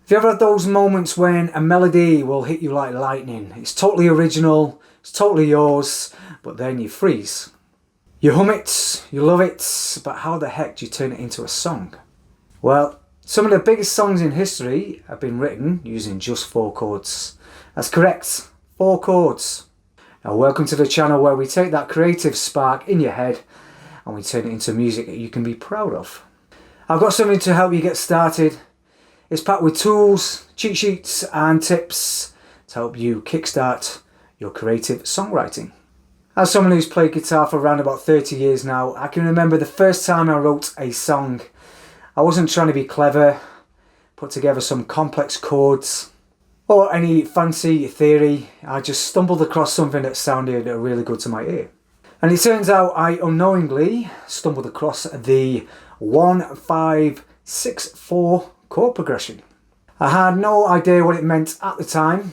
Have you ever had those moments when a melody will hit you like lightning? It's totally original, it's totally yours, but then you freeze. You hum it, you love it, but how the heck do you turn it into a song? Well, some of the biggest songs in history have been written using just 4 chords. That's correct, 4 chords. Now welcome to the channel where we take that creative spark in your head and we turn it into music that you can be proud of. I've got something to help you get started. It's packed with tools, cheat sheets and tips to help you kickstart your creative songwriting. As someone who's played guitar for around about 30 years now, I can remember the first time I wrote a song. I wasn't trying to be clever, put together some complex chords or any fancy theory. I just stumbled across something that sounded really good to my ear. And it turns out I unknowingly stumbled across the 1-5-6-4 chord progression. I had no idea what it meant at the time,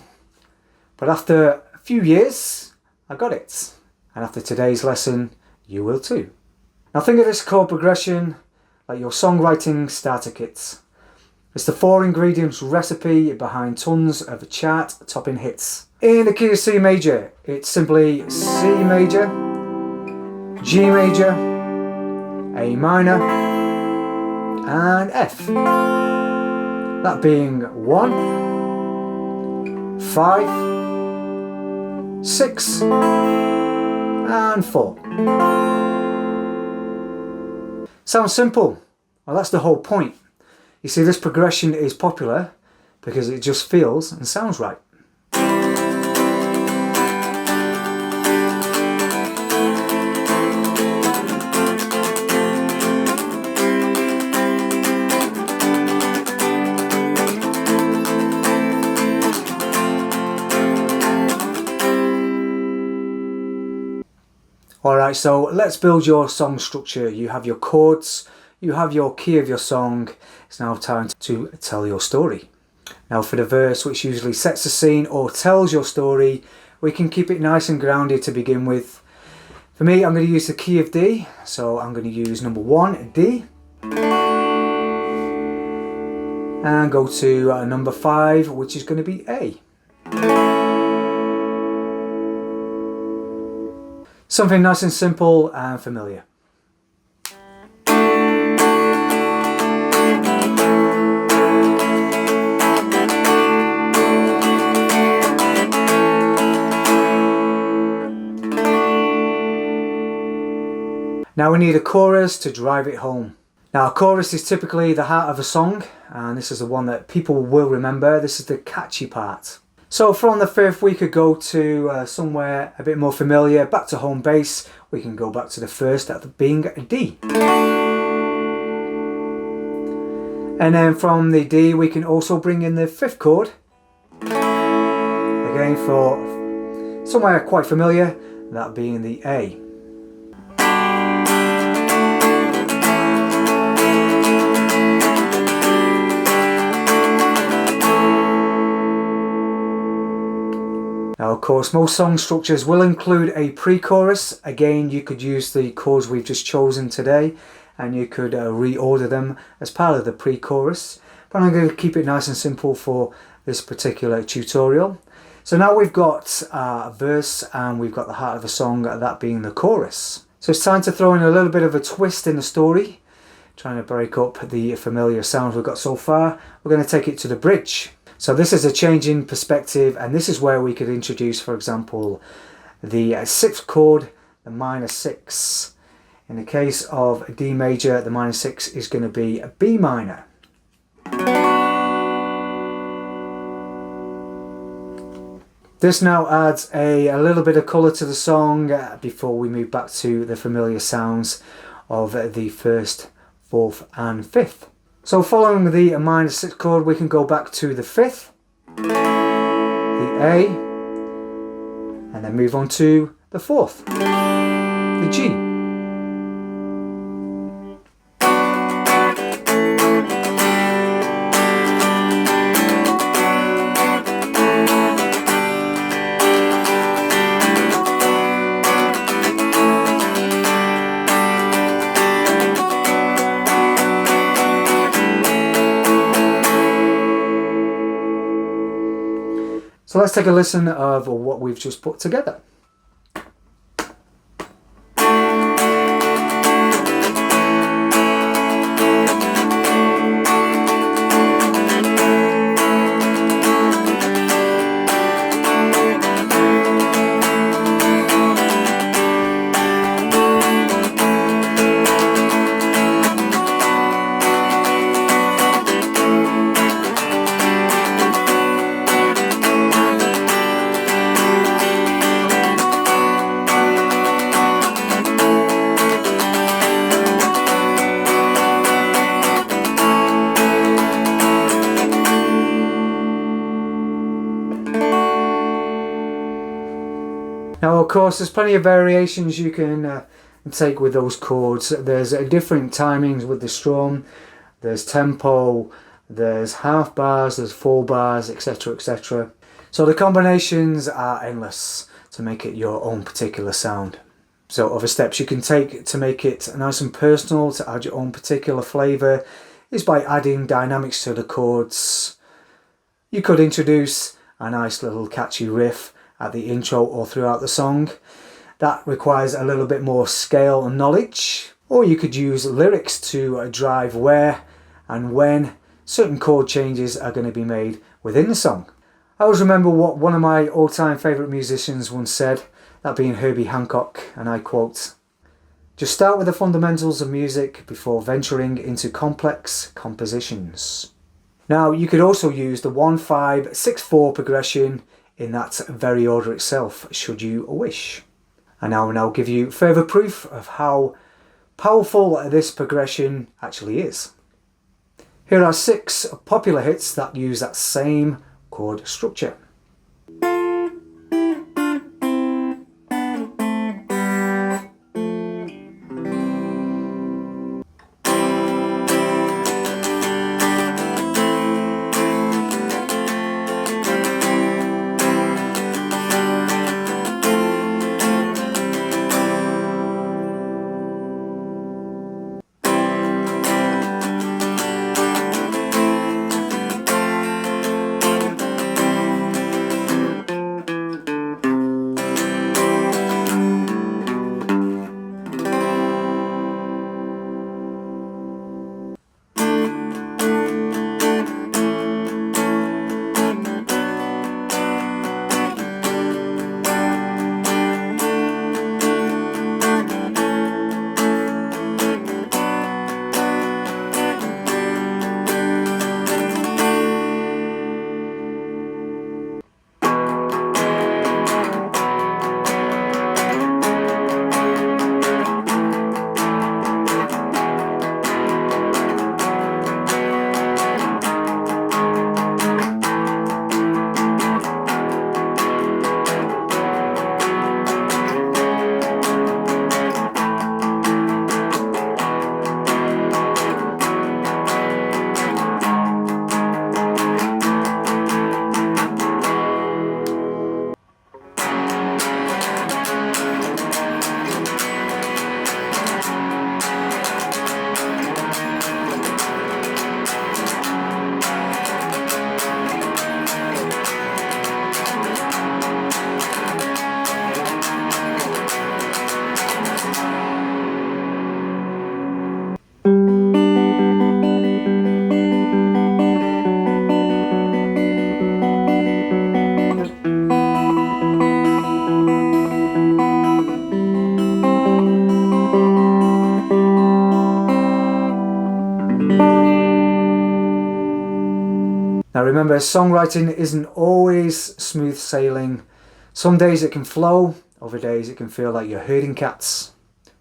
but after a few years I got it, and after today's lesson you will too. Now think of this chord progression like your songwriting starter kit. It's the 4 ingredients recipe behind tons of chart topping hits. In the key of C major, it's simply C major, G major, A minor and F. That being 1, 5, 6 and 4. Sounds simple. Well, that's the whole point. You see, this progression is popular because it just feels and sounds right. Alright, so let's build your song structure. You have your chords, you have your key of your song. It's now time to tell your story. Now for the verse, which usually sets the scene or tells your story, we can keep it nice and grounded to begin with. For me, I'm going to use the key of D, so I'm going to use number 1, D, and go to number 5, which is going to be A. Something nice and simple and familiar. Now we need a chorus to drive it home. Now a chorus is typically the heart of a song, and this is the one that people will remember. This is the catchy part. So from the 5th we could go to somewhere a bit more familiar, back to home base. We can go back to the 1st, that being D. And then from the D we can also bring in the 5th chord. Again for somewhere quite familiar, that being the A. Now of course most song structures will include a pre-chorus. Again, you could use the chords we've just chosen today and you could reorder them as part of the pre-chorus. But I'm going to keep it nice and simple for this particular tutorial. So now we've got a verse and we've got the heart of a song, that being the chorus. So it's time to throw in a little bit of a twist in the story, trying to break up the familiar sounds we've got so far. We're going to take it to the bridge. So this is a change in perspective, and this is where we could introduce, for example, the 6th chord, the minor 6. In the case of D major, the minor 6 is going to be a B minor. This now adds a little bit of colour to the song before we move back to the familiar sounds of the 1st, 4th and 5th. So following the minor 6 chord, we can go back to the 5th, the A, and then move on to the 4th, the G. So let's take a listen of what we've just put together. Now, of course, there's plenty of variations you can take with those chords. There's different timings with the strum, there's tempo, there's half bars, there's full bars, etc, etc. So the combinations are endless to make it your own particular sound. So other steps you can take to make it nice and personal, to add your own particular flavour, is by adding dynamics to the chords. You could introduce a nice little catchy riff at the intro or throughout the song. That requires a little bit more scale and knowledge. Or you could use lyrics to drive where and when certain chord changes are going to be made within the song. I always remember what one of my all-time favourite musicians once said, that being Herbie Hancock, and I quote, "Just start with the fundamentals of music before venturing into complex compositions." Now, you could also use the 1-5-6-4 progression in that very order itself, should you wish. And I will now give you further proof of how powerful this progression actually is. Here are 6 popular hits that use that same chord structure. Now remember, songwriting isn't always smooth sailing. Some days it can flow, other days it can feel like you're herding cats.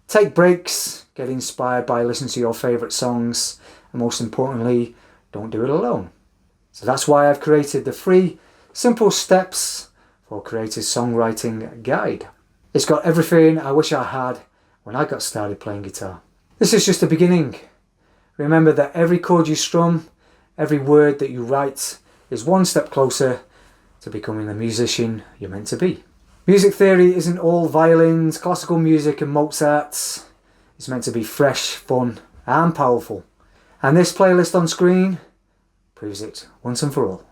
Take breaks, get inspired by listening to your favourite songs, and most importantly, don't do it alone. So that's why I've created the free, simple steps for creative songwriting guide. It's got everything I wish I had when I got started playing guitar. This is just the beginning. Remember that every chord you strum, every word that you write is one step closer to becoming the musician you're meant to be. Music theory isn't all violins, classical music and Mozart. It's meant to be fresh, fun and powerful. And this playlist on screen proves it once and for all.